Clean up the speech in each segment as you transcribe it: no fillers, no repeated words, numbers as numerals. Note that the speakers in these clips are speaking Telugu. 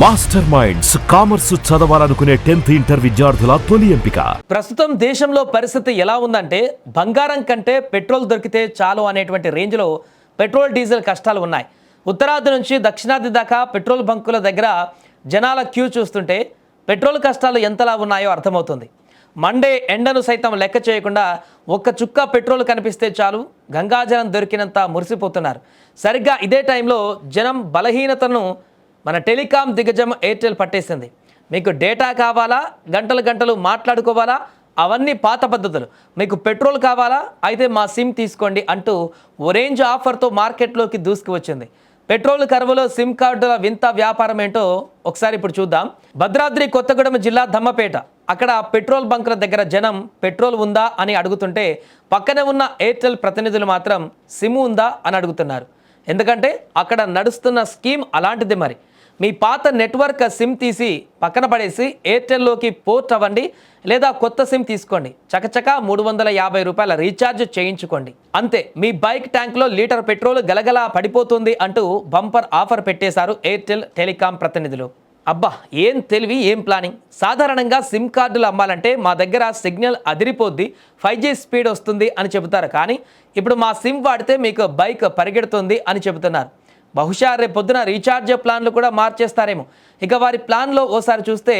మాస్టర్ మైండ్స్ కామర్స్ చదవాలనుకునే 10th ఇంటర్ విద్యార్థుల తొలి ఎంపిక. ప్రస్తుతం దేశంలో పరిస్థితి ఎలా ఉందంటే బంగారం కంటే పెట్రోల్ దొరికితే చాలు అనేటువంటి రేంజ్లో పెట్రోల్ డీజిల్ కష్టాలు ఉన్నాయి. ఉత్తరాది నుంచి దక్షిణాది దాకా పెట్రోల్ బంకుల దగ్గర జనాల క్యూ చూస్తుంటే పెట్రోల్ కష్టాలు ఎంతలా ఉన్నాయో అర్థమవుతుంది. మండే ఎండను సైతం లెక్క చేయకుండా ఒక్క చుక్క పెట్రోల్ కనిపిస్తే చాలు గంగాజలం దొరికినంత మురిసిపోతున్నారు. సరిగ్గా ఇదే టైంలో జనం బలహీనతను మన టెలికాం దిగ్గజం ఎయిర్టెల్ పట్టేసింది. మీకు డేటా కావాలా, గంటలు గంటలు మాట్లాడుకోవాలా, అవన్నీ పాత పద్ధతులు. మీకు పెట్రోల్ కావాలా, అయితే మా సిమ్ తీసుకోండి అంటూ ఓ రేంజ్ ఆఫర్తో మార్కెట్లోకి దూసుకువచ్చింది. పెట్రోల్ కరువులో సిమ్ కార్డుల వింత వ్యాపారం ఏంటో ఒకసారి ఇప్పుడు చూద్దాం. భద్రాద్రి కొత్తగూడెం జిల్లా దమ్మపేట. అక్కడ పెట్రోల్ బంకుల దగ్గర జనం పెట్రోల్ ఉందా అని అడుగుతుంటే పక్కనే ఉన్న ఎయిర్టెల్ ప్రతినిధులు మాత్రం సిమ్ ఉందా అని అడుగుతున్నారు. ఎందుకంటే అక్కడ నడుస్తున్న స్కీమ్ అలాంటిది. మరి మీ పాత నెట్వర్క్ సిమ్ తీసి పక్కన పడేసి ఎయిర్టెల్లోకి పోర్ట్ అవ్వండి, లేదా కొత్త సిమ్ తీసుకోండి, చకచకా 350 రూపాయల రీఛార్జ్ చేయించుకోండి, అంతే మీ బైక్ ట్యాంక్లో లీటర్ పెట్రోల్ గలగలా పడిపోతుంది అంటూ బంపర్ ఆఫర్ పెట్టేశారు ఎయిర్టెల్ టెలికాం ప్రతినిధులు. అబ్బా, ఏం తెలివి, ఏం ప్లానింగ్! సాధారణంగా సిమ్ కార్డులు అమ్మాలంటే మా దగ్గర సిగ్నల్ అదిరిపోద్ది, 5G స్పీడ్ వస్తుంది అని చెబుతారు. కానీ ఇప్పుడు మా సిమ్ వాడితే మీకు బైక్ పరిగెడుతుంది అని చెబుతున్నారు. బహుశా రేపు పొద్దున రీఛార్జ్ ప్లాన్లు కూడా మార్చేస్తారేమో. ఇక వారి ప్లాన్లో ఓసారి చూస్తే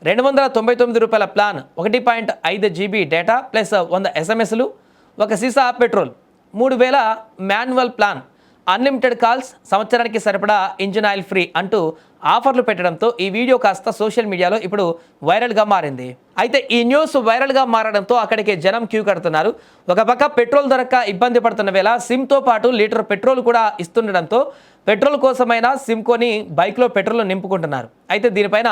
299 రూపాయల ప్లాన్, 1.5 GB డేటా ప్లస్ 100 SMSలు, ఒక సీసా petrol. 3000 manual plan, unlimited calls, సంవత్సరానికి సరిపడా ఇంజిన్ ఆయిల్ ఫ్రీ అంటూ ఆఫర్లు పెట్టడంతో ఈ వీడియో కాస్త సోషల్ మీడియాలో ఇప్పుడు వైరల్గా మారింది. అయితే ఈ న్యూస్ వైరల్గా మారడంతో అక్కడికి జనం క్యూ కడుతున్నారు. ఒక పక్క పెట్రోల్ దొరక్క ఇబ్బంది పడుతున్న వేళ సిమ్తో పాటు లీటర్ పెట్రోల్ కూడా ఇస్తుండడంతో పెట్రోల్ కోసమైనా సిమ్ కొని బైక్లో పెట్రోల్ నింపుకుంటున్నారు. అయితే దీనిపైన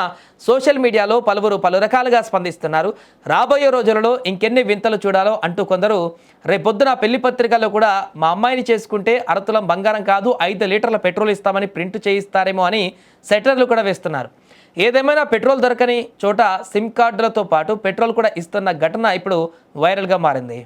సోషల్ మీడియాలో పలువురు పలు రకాలుగా స్పందిస్తున్నారు. రాబోయే రోజులలో ఇంకెన్ని వింతలు చూడాలో అంటూ కొందరు రేపొద్దున పెళ్లి పత్రికల్లో కూడా మా అమ్మాయిని చేసుకుంటే అరతులం బంగారం కాదు 5 లీటర్ల పెట్రోల్ ఇస్తామని ప్రింట్ చేయిస్తారేమో అని సెటర్లు కూడా వేస్తున్నారు. ఏదేమైనా పెట్రోల్ దొరకని చోట సిమ్ కార్డులతో పాటు పెట్రోల్ కూడా ఇస్తున్న ఘటన ఇప్పుడు వైరల్గా మారింది.